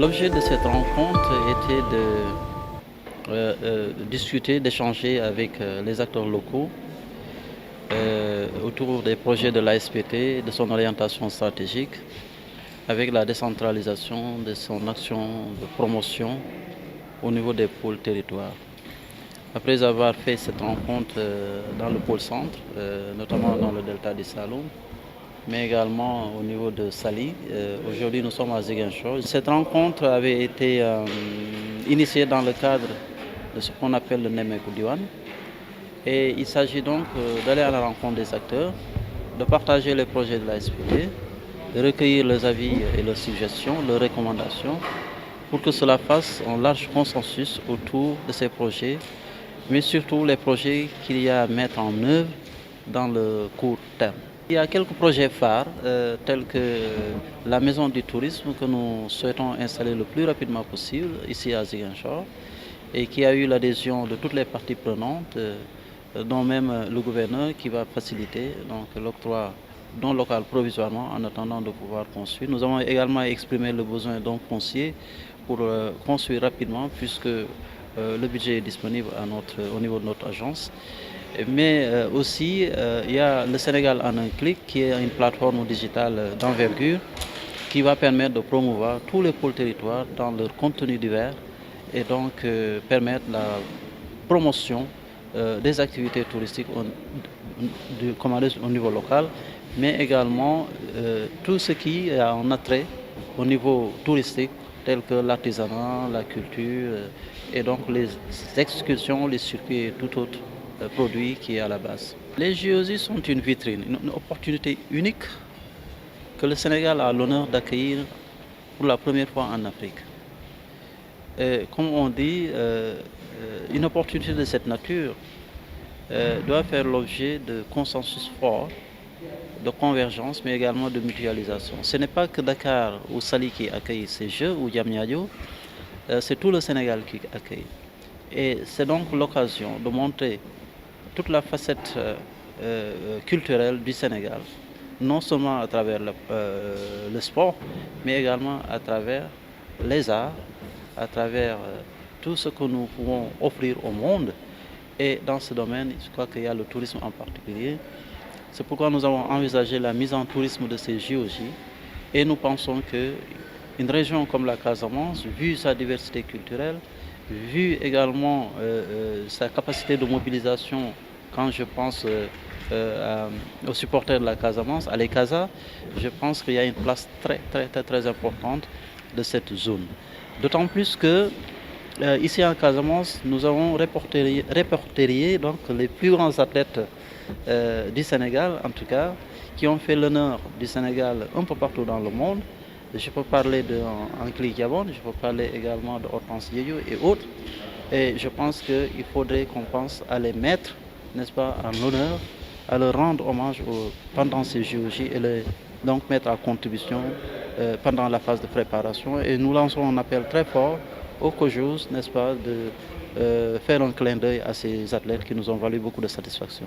L'objet de cette rencontre était de discuter, d'échanger avec les acteurs locaux autour des projets de l'ASPT, de son orientation stratégique, avec la décentralisation de son action de promotion au niveau des pôles territoires. Après avoir fait cette rencontre dans le pôle centre, notamment dans le delta du Saloum, mais également au niveau de Sali. Aujourd'hui, nous sommes à Ziguinchor. Cette rencontre avait été initiée dans le cadre de ce qu'on appelle le Nemekou Diwan. Et il s'agit donc d'aller à la rencontre des acteurs, de partager les projets de la SPT, de recueillir leurs avis et leurs suggestions, leurs recommandations, pour que cela fasse un large consensus autour de ces projets, mais surtout les projets qu'il y a à mettre en œuvre dans le court terme. Il y a quelques projets phares, tels que la maison du tourisme que nous souhaitons installer le plus rapidement possible ici à Ziguinchor et qui a eu l'adhésion de toutes les parties prenantes, dont même le gouverneur qui va faciliter l'octroi d'un local provisoirement en attendant de pouvoir construire. Nous avons également exprimé le besoin d'un foncier pour construire rapidement puisque le budget est disponible au niveau de notre agence. Mais aussi, il y a le Sénégal en un clic qui est une plateforme digitale d'envergure qui va permettre de promouvoir tous les pôles territoires dans leur contenu divers et donc permettre la promotion des activités touristiques au niveau local, mais également tout ce qui a un attrait au niveau touristique, tel que l'artisanat, la culture et donc les excursions, les circuits et tout autre produit qui est à la base. Les JOJ sont une vitrine, une opportunité unique que le Sénégal a l'honneur d'accueillir pour la première fois en Afrique. Et comme on dit, une opportunité de cette nature doit faire l'objet de consensus forts, de convergence, mais également de mutualisation. Ce n'est pas que Dakar ou Sali qui accueille ces Jeux, ou Diamniadio, c'est tout le Sénégal qui accueille. Et c'est donc l'occasion de montrer toute la facette culturelle du Sénégal, non seulement à travers le sport, mais également à travers les arts, à travers tout ce que nous pouvons offrir au monde. Et dans ce domaine, je crois qu'il y a le tourisme en particulier. C'est pourquoi nous avons envisagé la mise en tourisme de ces JOJ. Et nous pensons qu'une région comme la Casamance, vu sa diversité culturelle, vu également sa capacité de mobilisation, quand je pense aux supporters de la Casamance, à l'ECASA, je pense qu'il y a une place très importante de cette zone. D'autant plus que ici en Casamance, nous avons répertorié donc, les plus grands athlètes du Sénégal, en tout cas, qui ont fait l'honneur du Sénégal un peu partout dans le monde. Je peux parler d'Ankli Gabon, je peux parler également de Hortense Yeyou et autres. Et je pense qu'il faudrait qu'on pense à les mettre, n'est-ce pas, en honneur, à leur rendre hommage pendant ces JOJ et donc mettre à contribution pendant la phase de préparation. Et nous lançons un appel très fort aux COJOS, n'est-ce pas, de faire un clin d'œil à ces athlètes qui nous ont valu beaucoup de satisfaction.